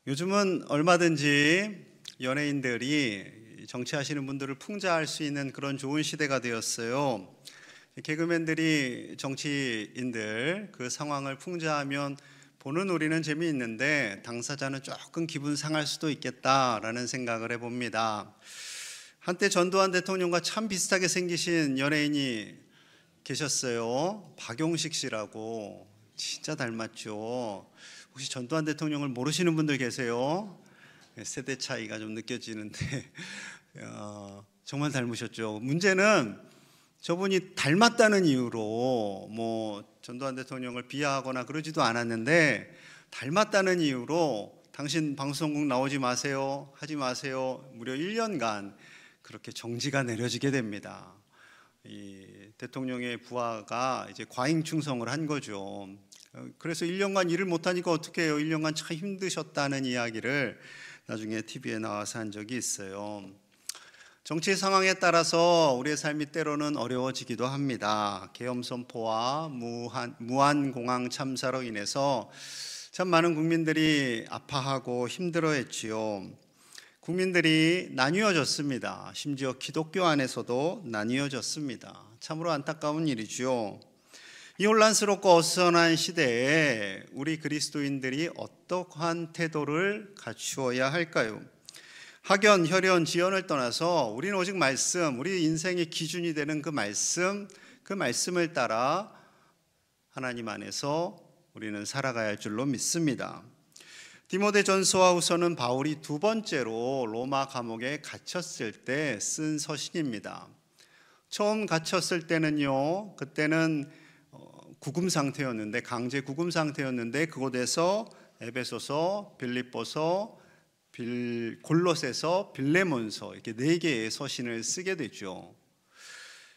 요즘은 얼마든지 연예인들이 정치하시는 분들을 풍자할 수 있는 그런 좋은 시대가 되었어요. 개그맨들이 정치인들 그 상황을 풍자하면 보는 우리는 재미있는데 당사자는 조금 기분 상할 수도 있겠다라는 생각을 해봅니다. 한때 전두환 대통령과 참 비슷하게 생기신 연예인이 계셨어요. 박용식 씨라고. 진짜 닮았죠. 혹시 전두환 대통령을 모르시는 분들 계세요? 세대 차이가 좀 느껴지는데 정말 닮으셨죠. 문제는 저분이 닮았다는 이유로 전두환 대통령을 비하하거나 그러지도 않았는데, 닮았다는 이유로 당신 방송국 나오지 마세요, 하지 마세요, 무려 1년간 그렇게 정지가 내려지게 됩니다. 이 대통령의 부하가 이제 과잉 충성을 한 거죠. 그래서 1년간 일을 못하니까 어떻게 해요? 1년간 참 힘드셨다는 이야기를 나중에 TV에 나와서 한 적이 있어요. 정치 상황에 따라서 우리의 삶이 때로는 어려워지기도 합니다. 계엄 선포와 무한공항 참사로 인해서 참 많은 국민들이 아파하고 힘들어했지요. 국민들이 나뉘어졌습니다. 심지어 기독교 안에서도 나뉘어졌습니다. 참으로 안타까운 일이죠. 이 혼란스럽고 어수선한 시대에 우리 그리스도인들이 어떠한 태도를 갖추어야 할까요? 학연, 혈연, 지연을 떠나서 우리는 오직 말씀, 우리 인생의 기준이 되는 그 말씀을 따라 하나님 안에서 우리는 살아가야 할 줄로 믿습니다. 디모데전서와 후서는 바울이 두 번째로 로마 감옥에 갇혔을 때 쓴 서신입니다. 처음 갇혔을 때는요, 그때는 구금 상태였는데, 강제 구금 상태였는데, 그곳에서 에베소서, 빌립보서, 골로새서, 빌레몬서 이렇게 4개의 서신을 쓰게 되죠.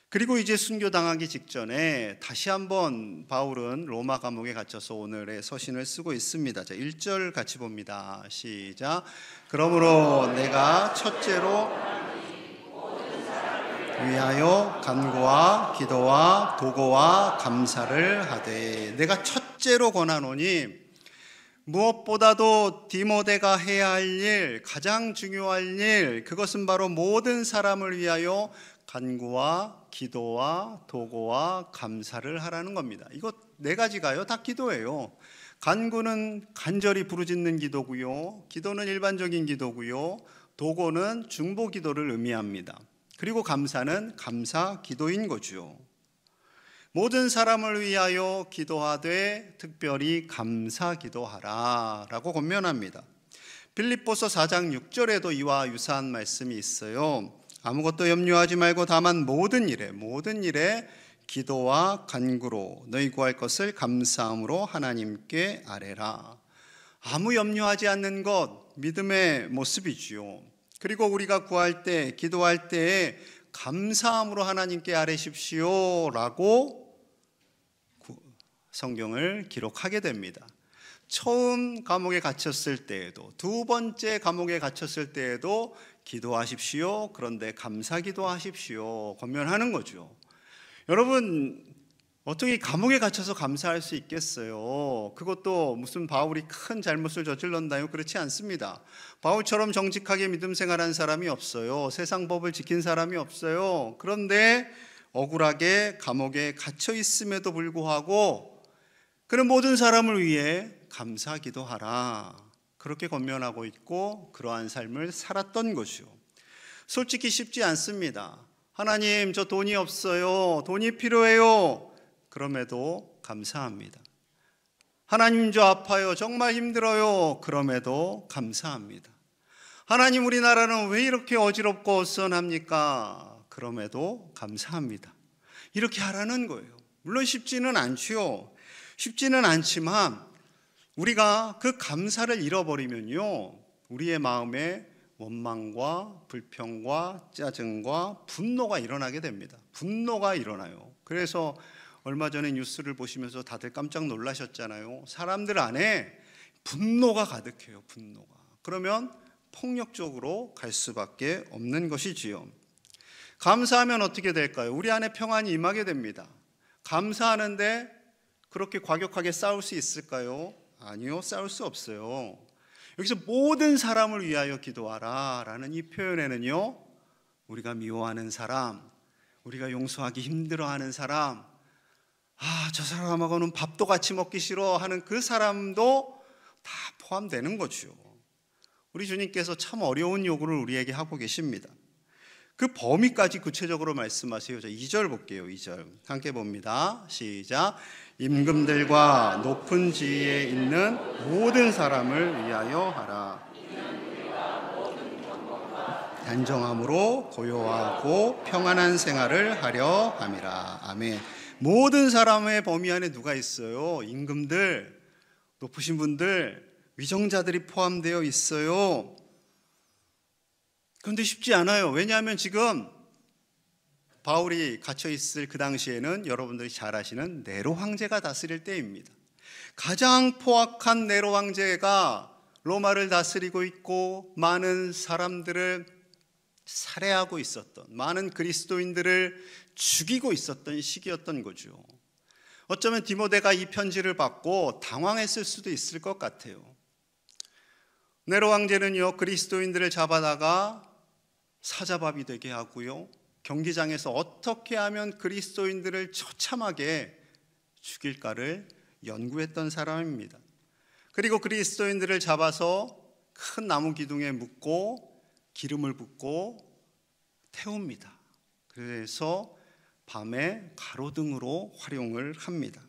그리고 이제 순교당하기 직전에 다시 한번 바울은 로마 감옥에 갇혀서 오늘의 서신을 쓰고 있습니다. 자, 1절 같이 봅니다. 시작. 그러므로 내가 첫째로 위하여 간구와 기도와 도고와 감사를 하되, 내가 첫째로 권하노니, 무엇보다도 디모데가 해야 할 일, 가장 중요한 일, 그것은 바로 모든 사람을 위하여 간구와 기도와 도고와 감사를 하라는 겁니다. 이거 4가지가요 다 기도예요. 간구는 간절히 부르짖는 기도고요, 기도는 일반적인 기도고요, 도고는 중보 기도를 의미합니다. 그리고 감사는 감사 기도인 거죠. 모든 사람을 위하여 기도하되 특별히 감사 기도하라 라고 권면합니다. 빌립보서 4장 6절에도 이와 유사한 말씀이 있어요. 아무것도 염려하지 말고 다만 모든 일에 기도와 간구로 너희 구할 것을 감사함으로 하나님께 아뢰라. 아무 염려하지 않는 것, 믿음의 모습이지요. 그리고 우리가 구할 때, 기도할 때에 감사함으로 하나님께 아뢰십시오 라고 성경을 기록하게 됩니다. 처음 감옥에 갇혔을 때에도, 두 번째 감옥에 갇혔을 때에도 기도하십시오, 그런데 감사 기도하십시오 권면하는 거죠. 여러분, 어떻게 감옥에 갇혀서 감사할 수 있겠어요? 그것도 무슨 바울이 큰 잘못을 저질렀나요? 그렇지 않습니다. 바울처럼 정직하게 믿음 생활한 사람이 없어요. 세상 법을 지킨 사람이 없어요. 그런데 억울하게 감옥에 갇혀 있음에도 불구하고 그는 모든 사람을 위해 감사 기도하라, 그렇게 권면하고 있고 그러한 삶을 살았던 것이죠. 솔직히 쉽지 않습니다. 하나님, 저 돈이 없어요, 돈이 필요해요. 그럼에도 감사합니다. 하나님, 저 아파요, 정말 힘들어요. 그럼에도 감사합니다. 하나님, 우리나라는 왜 이렇게 어지럽고 어수선합니까? 그럼에도 감사합니다. 이렇게 하라는 거예요. 물론 쉽지는 않지요. 쉽지는 않지만 우리가 그 감사를 잃어버리면요, 우리의 마음에 원망과 불평과 짜증과 분노가 일어나게 됩니다. 분노가 일어나요. 그래서 얼마 전에 뉴스를 보시면서 다들 깜짝 놀라셨잖아요. 사람들 안에 분노가 가득해요. 분노가. 그러면 폭력적으로 갈 수밖에 없는 것이지요. 감사하면 어떻게 될까요? 우리 안에 평안이 임하게 됩니다. 감사하는데 그렇게 과격하게 싸울 수 있을까요? 아니요, 싸울 수 없어요. 여기서 모든 사람을 위하여 기도하라 라는 이 표현에는요, 우리가 미워하는 사람, 우리가 용서하기 힘들어하는 사람, 저 사람하고는 밥도 같이 먹기 싫어 하는 그 사람도 다 포함되는 거죠. 우리 주님께서 참 어려운 요구를 우리에게 하고 계십니다. 그 범위까지 구체적으로 말씀하세요. 자, 2절 볼게요. 2절 함께 봅니다. 시작. 임금들과 높은 지위에 있는 모든 사람을 위하여 하라. 단정함으로 고요하고 평안한 생활을 하려 함이라. 아멘. 모든 사람의 범위 안에 누가 있어요? 임금들, 높으신 분들, 위정자들이 포함되어 있어요. 그런데 쉽지 않아요. 왜냐하면 지금 바울이 갇혀 있을 그 당시에는 여러분들이 잘 아시는 네로 황제가 다스릴 때입니다. 가장 포악한 네로 황제가 로마를 다스리고 있고 많은 사람들을 살해하고 있었던, 많은 그리스도인들을 죽이고 있었던 시기였던 거죠. 어쩌면 디모데가 이 편지를 받고 당황했을 수도 있을 것 같아요. 네로 황제는요, 그리스도인들을 잡아다가 사자밥이 되게 하고요, 경기장에서 어떻게 하면 그리스도인들을 처참하게 죽일까를 연구했던 사람입니다. 그리고 그리스도인들을 잡아서 큰 나무 기둥에 묶고 기름을 붓고 태웁니다. 그래서 밤에 가로등으로 활용을 합니다.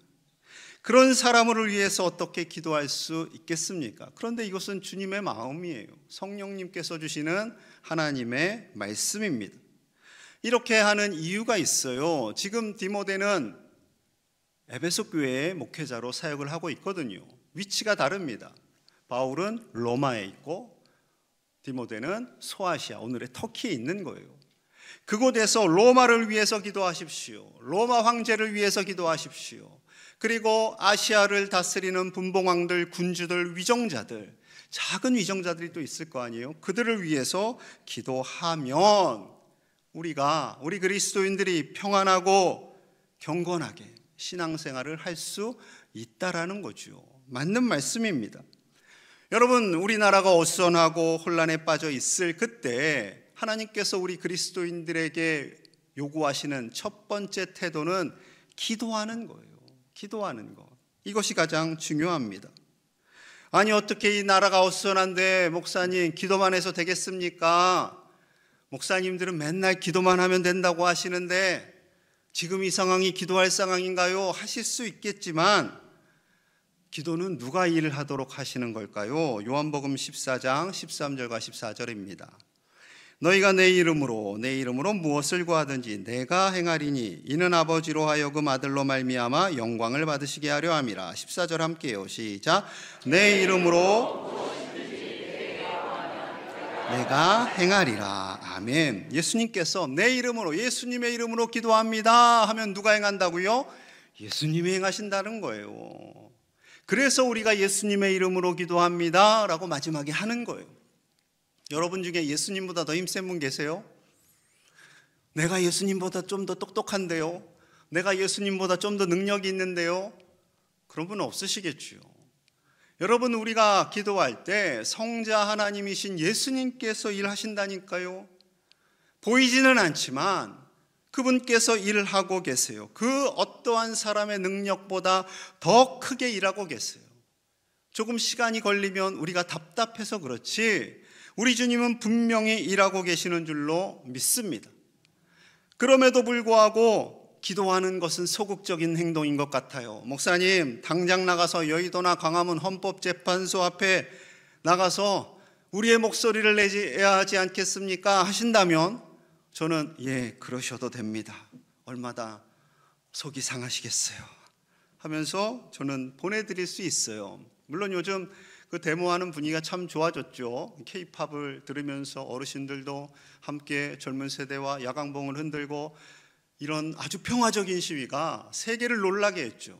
그런 사람을 위해서 어떻게 기도할 수 있겠습니까? 그런데 이것은 주님의 마음이에요. 성령님께서 주시는 하나님의 말씀입니다. 이렇게 하는 이유가 있어요. 지금 디모데는 에베소 교회의 목회자로 사역을 하고 있거든요. 위치가 다릅니다. 바울은 로마에 있고 디모데는 소아시아, 오늘의 터키에 있는 거예요. 그곳에서 로마를 위해서 기도하십시오. 로마 황제를 위해서 기도하십시오. 그리고 아시아를 다스리는 분봉왕들, 군주들, 위정자들, 작은 위정자들이 또 있을 거 아니에요. 그들을 위해서 기도하면 우리 그리스도인들이 평안하고 경건하게 신앙생활을 할 수 있다라는 거죠. 맞는 말씀입니다. 여러분, 우리나라가 어수선하고 혼란에 빠져 있을 그때 하나님께서 우리 그리스도인들에게 요구하시는 첫 번째 태도는 기도하는 거예요. 기도하는 것. 이것이 가장 중요합니다. 아니, 어떻게 이 나라가 어수선한데 목사님 기도만 해서 되겠습니까? 목사님들은 맨날 기도만 하면 된다고 하시는데 지금 이 상황이 기도할 상황인가요? 하실 수 있겠지만 기도는 누가 일하도록 하시는 걸까요? 요한복음 14장 13절과 14절입니다. 너희가 내 이름으로 무엇을 구하든지 내가 행하리니 이는 아버지로 하여금 아들로 말미암아 영광을 받으시게 하려 함이라. 14절 함께요. 시작. 내 이름으로 내가 행하리라. 아멘. 예수님께서 내 이름으로, 예수님의 이름으로 기도합니다 하면 누가 행한다고요? 예수님이 행하신다는 거예요. 그래서 우리가 예수님의 이름으로 기도합니다 라고 마지막에 하는 거예요. 여러분 중에 예수님보다 더 힘센 분 계세요? 내가 예수님보다 좀 더 똑똑한데요? 내가 예수님보다 좀 더 능력이 있는데요? 그런 분은 없으시겠죠. 여러분, 우리가 기도할 때 성자 하나님이신 예수님께서 일하신다니까요. 보이지는 않지만 그분께서 일을 하고 계세요. 그 어떠한 사람의 능력보다 더 크게 일하고 계세요. 조금 시간이 걸리면 우리가 답답해서 그렇지 우리 주님은 분명히 일하고 계시는 줄로 믿습니다. 그럼에도 불구하고 기도하는 것은 소극적인 행동인 것 같아요. 목사님, 당장 나가서 여의도나 광화문 헌법재판소 앞에 나가서 우리의 목소리를 내야 하지 않겠습니까? 하신다면 저는 그러셔도 됩니다. 얼마나 속이 상하시겠어요 하면서 저는 보내드릴 수 있어요. 물론 요즘 그 데모하는 분위기가 참 좋아졌죠. K-팝을 들으면서 어르신들도 함께 젊은 세대와 야광봉을 흔들고 이런 아주 평화적인 시위가 세계를 놀라게 했죠.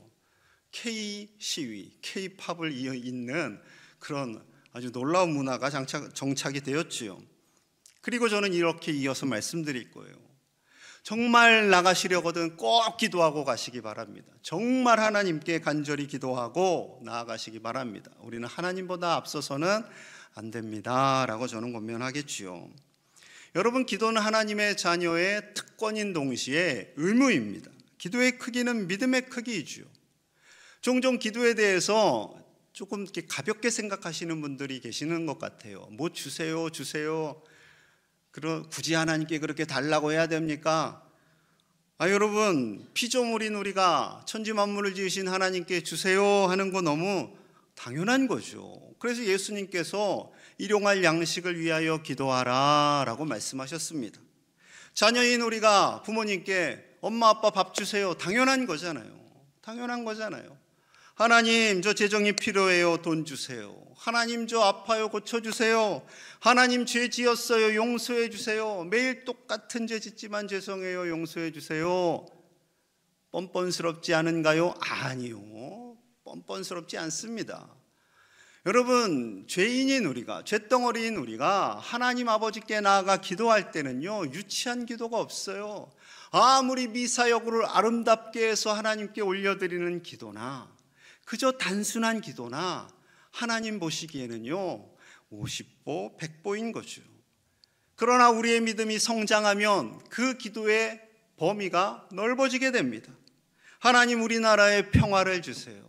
K-시위, K-팝을 잇는 그런 아주 놀라운 문화가 정착이 되었지요. 그리고 저는 이렇게 이어서 말씀드릴 거예요. 정말 나가시려거든 꼭 기도하고 가시기 바랍니다. 정말 하나님께 간절히 기도하고 나아가시기 바랍니다. 우리는 하나님보다 앞서서는 안 됩니다 라고 저는 권면하겠지요. 여러분, 기도는 하나님의 자녀의 특권인 동시에 의무입니다. 기도의 크기는 믿음의 크기이지요. 종종 기도에 대해서 조금 이렇게 가볍게 생각하시는 분들이 계시는 것 같아요. 뭐 주세요 굳이 하나님께 그렇게 달라고 해야 됩니까? 여러분, 피조물인 우리가 천지만물을 지으신 하나님께 주세요 하는 거 너무 당연한 거죠. 그래서 예수님께서 일용할 양식을 위하여 기도하라 라고 말씀하셨습니다. 자녀인 우리가 부모님께 엄마 아빠 밥 주세요, 당연한 거잖아요. 하나님, 저 재정이 필요해요, 돈 주세요. 하나님, 저 아파요, 고쳐주세요. 하나님, 죄 지었어요, 용서해 주세요. 매일 똑같은 죄 짓지만 죄송해요, 용서해 주세요. 뻔뻔스럽지 않은가요? 아니요, 뻔뻔스럽지 않습니다. 여러분, 죄인인 우리가, 죄덩어리인 우리가 하나님 아버지께 나아가 기도할 때는요, 유치한 기도가 없어요. 아무리 미사여구를 아름답게 해서 하나님께 올려드리는 기도나, 그저 단순한 기도나 하나님 보시기에는요 50보 100보인 거죠. 그러나 우리의 믿음이 성장하면 그 기도의 범위가 넓어지게 됩니다. 하나님, 우리나라에 평화를 주세요.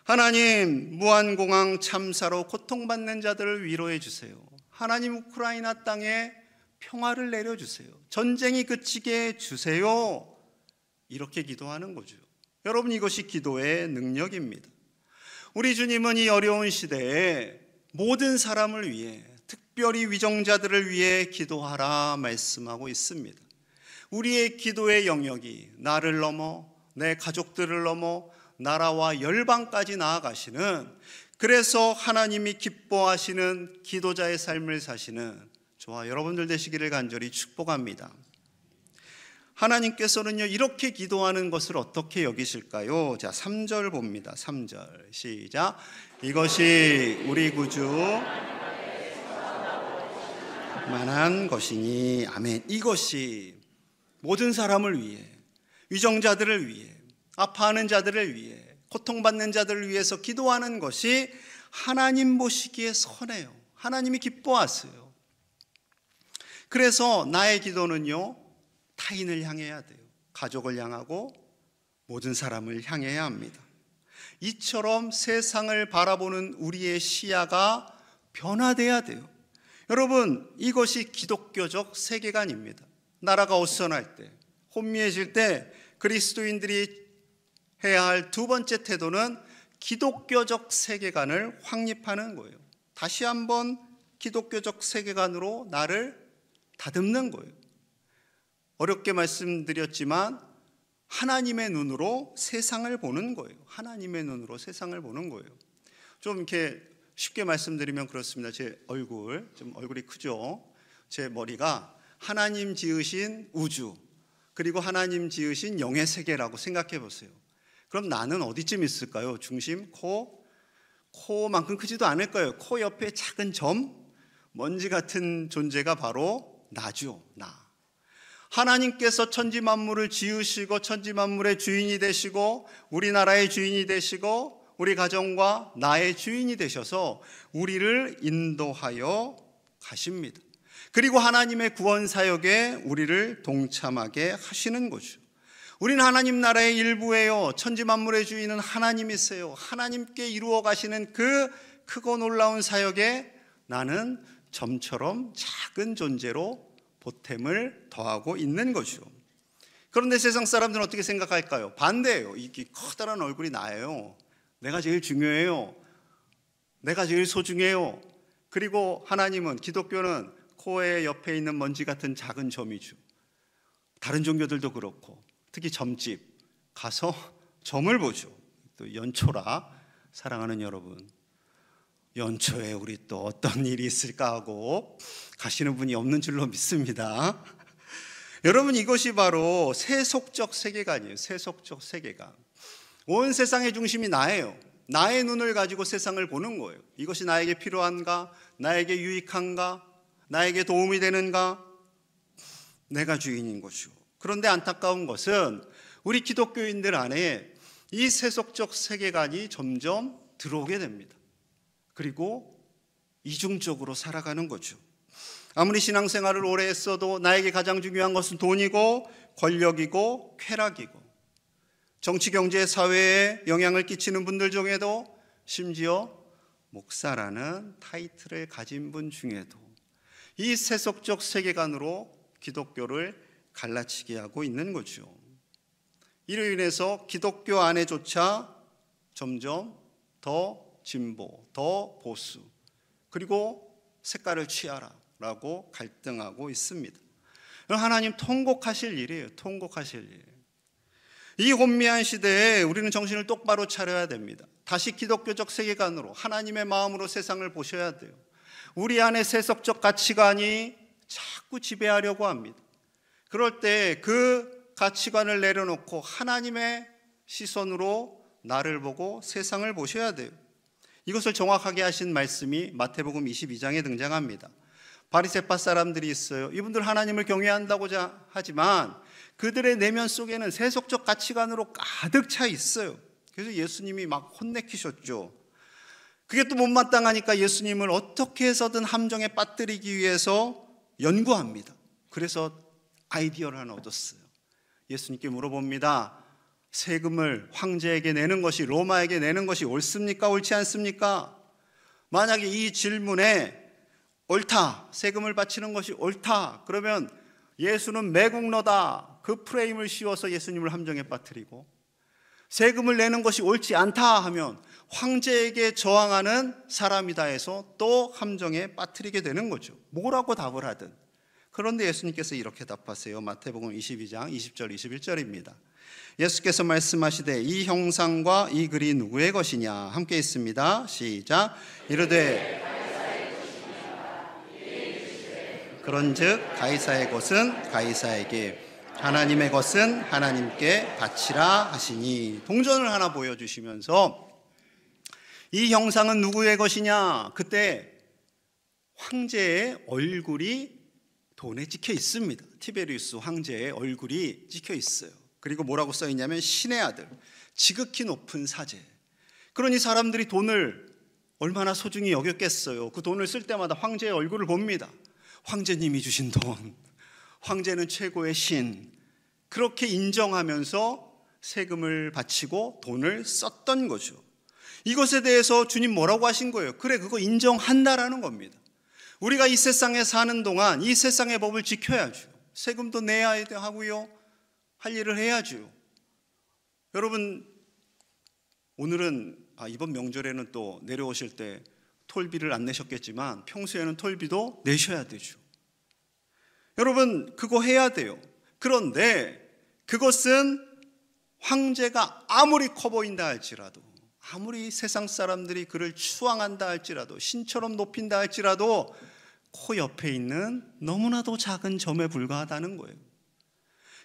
하나님, 무한공항 참사로 고통받는 자들을 위로해 주세요. 하나님, 우크라이나 땅에 평화를 내려주세요. 전쟁이 그치게 해주세요. 이렇게 기도하는 거죠. 여러분, 이것이 기도의 능력입니다. 우리 주님은 이 어려운 시대에 모든 사람을 위해, 특별히 위정자들을 위해 기도하라 말씀하고 있습니다. 우리의 기도의 영역이 나를 넘어 내 가족들을 넘어 나라와 열방까지 나아가시는, 그래서 하나님이 기뻐하시는 기도자의 삶을 사시는 저와 여러분들 되시기를 간절히 축복합니다. 하나님께서는요, 이렇게 기도하는 것을 어떻게 여기실까요? 자, 3절 봅니다. 3절 시작. 이것이 우리 구주 만한 것이니. 아멘. 이것이 모든 사람을 위해, 위정자들을 위해, 아파하는 자들을 위해, 고통받는 자들을 위해서 기도하는 것이 하나님 보시기에 선해요. 하나님이 기뻐하세요. 그래서 나의 기도는요, 타인을 향해야 돼요. 가족을 향하고 모든 사람을 향해야 합니다. 이처럼 세상을 바라보는 우리의 시야가 변화돼야 돼요. 여러분, 이것이 기독교적 세계관입니다. 나라가 어수선할 때, 혼미해질 때 그리스도인들이 해야 할 두 번째 태도는 기독교적 세계관을 확립하는 거예요. 다시 한번 기독교적 세계관으로 나를 다듬는 거예요. 어렵게 말씀드렸지만 하나님의 눈으로 세상을 보는 거예요. 하나님의 눈으로 세상을 보는 거예요. 좀 이렇게 쉽게 말씀드리면 그렇습니다. 제 얼굴, 좀 얼굴이 크죠? 제 머리가 하나님 지으신 우주, 그리고 하나님 지으신 영의 세계라고 생각해 보세요. 그럼 나는 어디쯤 있을까요? 중심, 코만큼 크지도 않을 거예요. 코 옆에 작은 점, 먼지 같은 존재가 바로 나죠. 나. 하나님께서 천지 만물을 지으시고 천지 만물의 주인이 되시고 우리나라의 주인이 되시고 우리 가정과 나의 주인이 되셔서 우리를 인도하여 가십니다. 그리고 하나님의 구원 사역에 우리를 동참하게 하시는 거죠. 우리는 하나님 나라의 일부예요. 천지 만물의 주인은 하나님이세요. 하나님께 이루어 가시는 그 크고 놀라운 사역에 나는 점처럼 작은 존재로 보탬을 더하고 있는 거죠. 그런데 세상 사람들은 어떻게 생각할까요? 반대예요. 이게 커다란 얼굴이 나예요. 내가 제일 중요해요. 내가 제일 소중해요. 그리고 하나님은, 기독교는 코의 옆에 있는 먼지 같은 작은 점이죠. 다른 종교들도 그렇고, 특히 점집 가서 점을 보죠. 또 연초라, 사랑하는 여러분, 연초에 우리 또 어떤 일이 있을까 하고 가시는 분이 없는 줄로 믿습니다. 여러분, 이것이 바로 세속적 세계관이에요. 세속적 세계관. 온 세상의 중심이 나예요. 나의 눈을 가지고 세상을 보는 거예요. 이것이 나에게 필요한가? 나에게 유익한가? 나에게 도움이 되는가? 내가 주인인 것이고. 그런데 안타까운 것은 우리 기독교인들 안에 이 세속적 세계관이 점점 들어오게 됩니다. 그리고 이중적으로 살아가는 거죠. 아무리 신앙생활을 오래 했어도 나에게 가장 중요한 것은 돈이고 권력이고 쾌락이고, 정치, 경제, 사회에 영향을 끼치는 분들 중에도, 심지어 목사라는 타이틀을 가진 분 중에도 이 세속적 세계관으로 기독교를 갈라치게 하고 있는 거죠. 이로 인해서 기독교 안에조차 점점 더 진보, 더 보수, 그리고 색깔을 취하라라고 갈등하고 있습니다. 하나님 통곡하실 일이에요. 통곡하실 일. 이 혼미한 시대에 우리는 정신을 똑바로 차려야 됩니다. 다시 기독교적 세계관으로, 하나님의 마음으로 세상을 보셔야 돼요. 우리 안에 세속적 가치관이 자꾸 지배하려고 합니다. 그럴 때 그 가치관을 내려놓고 하나님의 시선으로 나를 보고 세상을 보셔야 돼요. 이것을 정확하게 하신 말씀이 마태복음 22장에 등장합니다. 바리새파 사람들이 있어요. 이분들 하나님을 경외한다고 하지만 그들의 내면 속에는 세속적 가치관으로 가득 차 있어요. 그래서 예수님이 막 혼내키셨죠. 그게 또 못마땅하니까 예수님을 어떻게 해서든 함정에 빠뜨리기 위해서 연구합니다. 그래서 아이디어를 하나 얻었어요. 예수님께 물어봅니다. 세금을 황제에게 내는 것이, 로마에게 내는 것이 옳습니까? 옳지 않습니까? 만약에 이 질문에 옳다, 세금을 바치는 것이 옳다, 그러면 예수는 매국노다, 그 프레임을 씌워서 예수님을 함정에 빠뜨리고, 세금을 내는 것이 옳지 않다 하면 황제에게 저항하는 사람이다 해서 또 함정에 빠뜨리게 되는 거죠. 뭐라고 답을 하든. 그런데 예수님께서 이렇게 답하세요. 마태복음 22장 20절 21절입니다. 예수께서 말씀하시되 이 형상과 이 글이 누구의 것이냐? 함께 있습니다. 시작. 이르되 그런즉 가이사의 것은 가이사에게, 하나님의 것은 하나님께 바치라 하시니. 동전을 하나 보여주시면서 이 형상은 누구의 것이냐? 그때 황제의 얼굴이 돈에 찍혀 있습니다. 티베리우스 황제의 얼굴이 찍혀 있어요. 그리고 뭐라고 써 있냐면 신의 아들, 지극히 높은 사제. 그러니 사람들이 돈을 얼마나 소중히 여겼겠어요. 그 돈을 쓸 때마다 황제의 얼굴을 봅니다. 황제님이 주신 돈, 황제는 최고의 신, 그렇게 인정하면서 세금을 바치고 돈을 썼던 거죠. 이것에 대해서 주님 뭐라고 하신 거예요? 그래, 그거 인정한다라는 겁니다. 우리가 이 세상에 사는 동안 이 세상의 법을 지켜야죠. 세금도 내야 하고요, 할 일을 해야죠. 여러분, 오늘은 이번 명절에는 또 내려오실 때 톨비를 안 내셨겠지만 평소에는 톨비도 내셔야 되죠. 여러분, 그거 해야 돼요. 그런데 그것은 황제가 아무리 커 보인다 할지라도, 아무리 세상 사람들이 그를 추앙한다 할지라도, 신처럼 높인다 할지라도 코 옆에 있는 너무나도 작은 점에 불과하다는 거예요.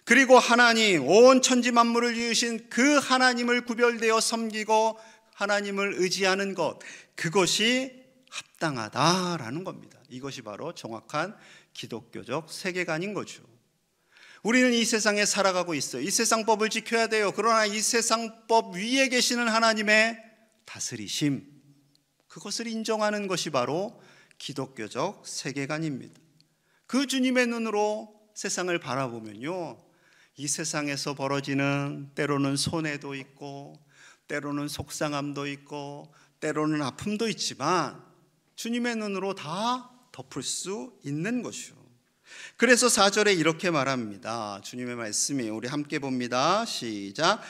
그리고 하나님, 온 천지 만물을 지으신 그 하나님을 구별되어 섬기고 하나님을 의지하는 것, 그것이 합당하다라는 겁니다. 이것이 바로 정확한 기독교적 세계관인 거죠. 우리는 이 세상에 살아가고 있어요. 이 세상 법을 지켜야 돼요. 그러나 이 세상 법 위에 계시는 하나님의 다스리심, 그것을 인정하는 것이 바로 기독교적 세계관입니다. 그 주님의 눈으로 세상을 바라보면요, 이 세상에서 벌어지는 때로는 손해도 있고 때로는 속상함도 있고 때로는 아픔도 있지만 주님의 눈으로 다 덮을 수 있는 것이요. 그래서 4절에 이렇게 말합니다. 주님의 말씀이, 우리 함께 봅니다. 시작.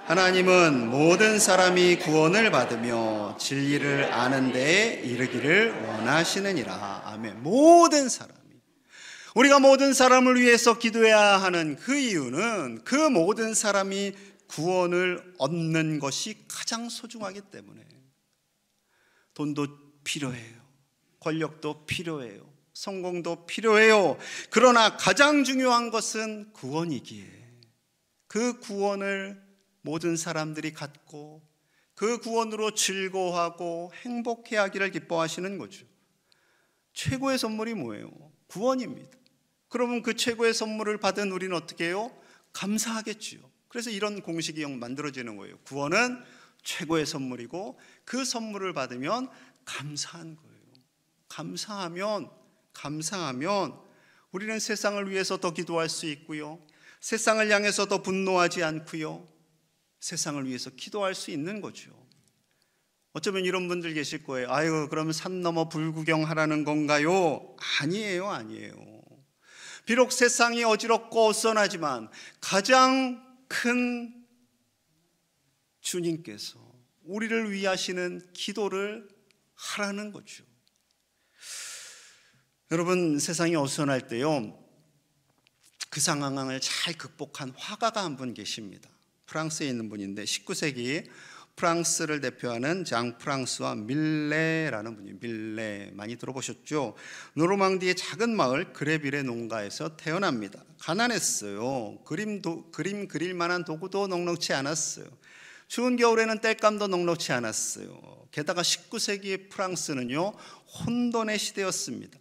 하나님은 모든 사람이 구원을 받으며 진리를 아는 데에 이르기를 원하시느니라. 아멘. 모든 사람이, 우리가 모든 사람을 위해서 기도해야 하는 그 이유는 그 모든 사람이 구원을 얻는 것이 가장 소중하기 때문에. 돈도 필요해요. 권력도 필요해요. 성공도 필요해요. 그러나 가장 중요한 것은 구원이기에 그 구원을 모든 사람들이 갖고 그 구원으로 즐거워하고 행복해하기를 기뻐하시는 거죠. 최고의 선물이 뭐예요? 구원입니다. 그러면 그 최고의 선물을 받은 우리는 어떻게 해요? 감사하겠지요. 그래서 이런 공식이 만들어지는 거예요. 구원은 최고의 선물이고 그 선물을 받으면 감사한 거예요. 감사하면 우리는 세상을 위해서 더 기도할 수 있고요, 세상을 향해서 더 분노하지 않고요, 세상을 위해서 기도할 수 있는 거죠. 어쩌면 이런 분들 계실 거예요. 아유, 그러면 산 넘어 불구경하라는 건가요? 아니에요. 비록 세상이 어지럽고 어선하지만 가장 큰 주님께서 우리를 위하시는 기도를 하라는 거죠. 여러분, 세상이 어선할 때요, 그 상황을 잘 극복한 화가가 한 분 계십니다. 프랑스에 있는 분인데 19세기 프랑스를 대표하는 장 프랑스와 밀레라는 분이에요. 밀레 많이 들어보셨죠? 노르망디의 작은 마을 그레빌의 농가에서 태어납니다. 가난했어요. 그림 그릴 만한 도구도 넉넉치 않았어요. 추운 겨울에는 땔감도 넉넉치 않았어요. 게다가 19세기의 프랑스는요, 혼돈의 시대였습니다.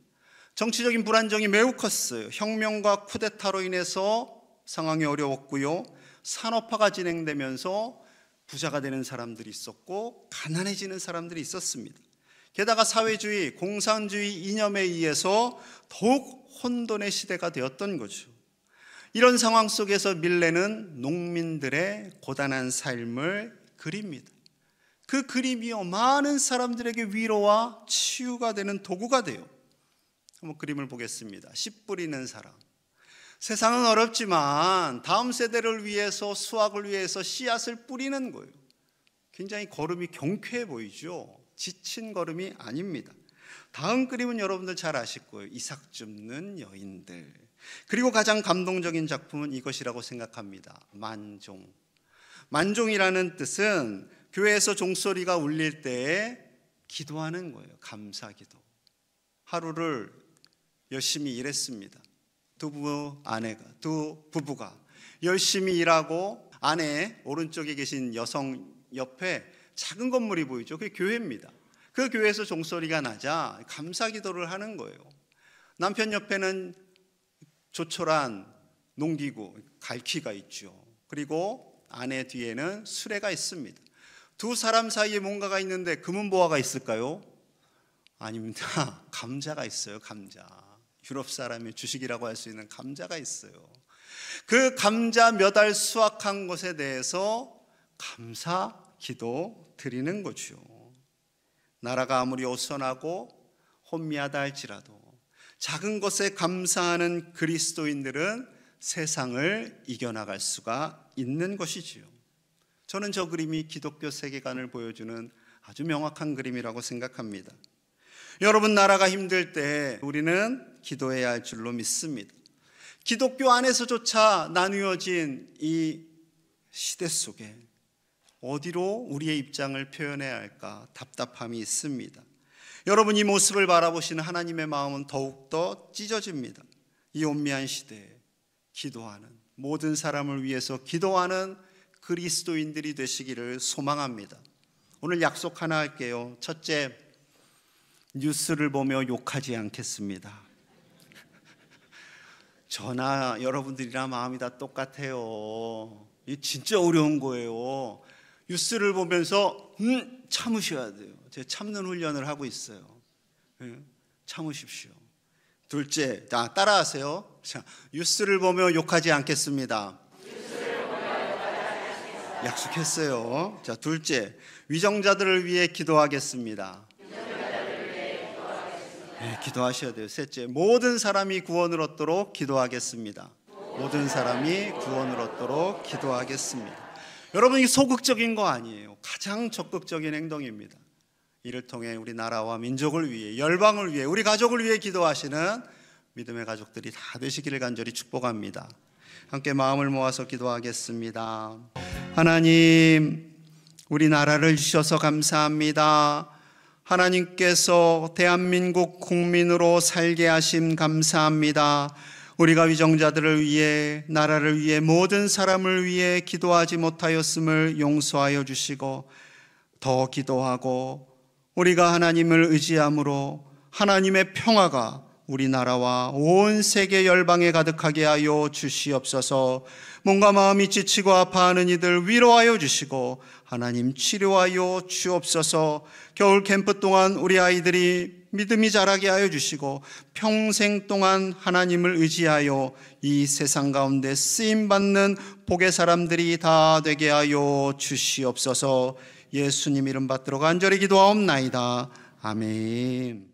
정치적인 불안정이 매우 컸어요. 혁명과 쿠데타로 인해서 상황이 어려웠고요, 산업화가 진행되면서 부자가 되는 사람들이 있었고 가난해지는 사람들이 있었습니다. 게다가 사회주의, 공산주의 이념에 의해서 더욱 혼돈의 시대가 되었던 거죠. 이런 상황 속에서 밀레는 농민들의 고단한 삶을 그립니다. 그 그림이요, 많은 사람들에게 위로와 치유가 되는 도구가 돼요. 한번 그림을 보겠습니다. 씨 뿌리는 사람. 세상은 어렵지만 다음 세대를 위해서, 수확을 위해서 씨앗을 뿌리는 거예요. 굉장히 걸음이 경쾌해 보이죠? 지친 걸음이 아닙니다. 다음 그림은 여러분들 잘 아실 거예요. 이삭 줍는 여인들. 그리고 가장 감동적인 작품은 이것이라고 생각합니다. 만종. 만종이라는 뜻은 교회에서 종소리가 울릴 때에 기도하는 거예요. 감사기도. 하루를 열심히 일했습니다. 두 부부가 열심히 일하고 아내 오른쪽에 계신 여성 옆에 작은 건물이 보이죠? 그게 교회입니다. 그 교회에서 종소리가 나자 감사기도를 하는 거예요. 남편 옆에는 조촐한 농기구, 갈퀴가 있죠. 그리고 아내 뒤에는 수레가 있습니다. 두 사람 사이에 뭔가가 있는데 금은보화가 있을까요? 아닙니다. 감자가 있어요. 감자. 유럽 사람의 주식이라고 할 수 있는 감자가 있어요. 그 감자 몇 알 수확한 것에 대해서 감사 기도 드리는 거죠. 나라가 아무리 어선하고 혼미하다 할지라도 작은 것에 감사하는 그리스도인들은 세상을 이겨나갈 수가 있는 것이지요. 저는 저 그림이 기독교 세계관을 보여주는 아주 명확한 그림이라고 생각합니다. 여러분, 나라가 힘들 때 우리는 기도해야 할 줄로 믿습니다. 기독교 안에서조차 나누어진 이 시대 속에 어디로 우리의 입장을 표현해야 할까 답답함이 있습니다. 여러분, 이 모습을 바라보시는 하나님의 마음은 더욱더 찢어집니다. 이 온미한 시대에 기도하는, 모든 사람을 위해서 기도하는 그리스도인들이 되시기를 소망합니다. 오늘 약속 하나 할게요. 첫째, 뉴스를 보며 욕하지 않겠습니다. 저나 여러분들이랑 마음이 다 똑같아요. 이게 진짜 어려운 거예요. 뉴스를 보면서 참으셔야 돼요. 제가 참는 훈련을 하고 있어요. 참으십시오. 둘째, 따라하세요. 자, 뉴스를 보며 욕하지 않겠습니다. 약속했어요. 자, 둘째, 위정자들을 위해 기도하겠습니다. 네, 기도하셔야 돼요. 셋째, 모든 사람이 구원을 얻도록 기도하겠습니다. 모든 사람이 구원을 얻도록 기도하겠습니다. 여러분, 이게 소극적인 거 아니에요. 가장 적극적인 행동입니다. 이를 통해 우리 나라와 민족을 위해, 열방을 위해, 우리 가족을 위해 기도하시는 믿음의 가족들이 다 되시기를 간절히 축복합니다. 함께 마음을 모아서 기도하겠습니다. 하나님, 우리 나라를 주셔서 감사합니다. 하나님께서 대한민국 국민으로 살게 하심 감사합니다. 우리가 위정자들을 위해, 나라를 위해, 모든 사람을 위해 기도하지 못하였음을 용서하여 주시고 더 기도하고 우리가 하나님을 의지함으로 하나님의 평화가 우리나라와 온 세계 열방에 가득하게 하여 주시옵소서. 몸과 마음이 지치고 아파하는 이들 위로하여 주시고 하나님 치료하여 주옵소서. 겨울 캠프 동안 우리 아이들이 믿음이 자라게 하여 주시고 평생 동안 하나님을 의지하여 이 세상 가운데 쓰임받는 복의 사람들이 다 되게 하여 주시옵소서. 예수님 이름 받들어 간절히 기도하옵나이다. 아멘.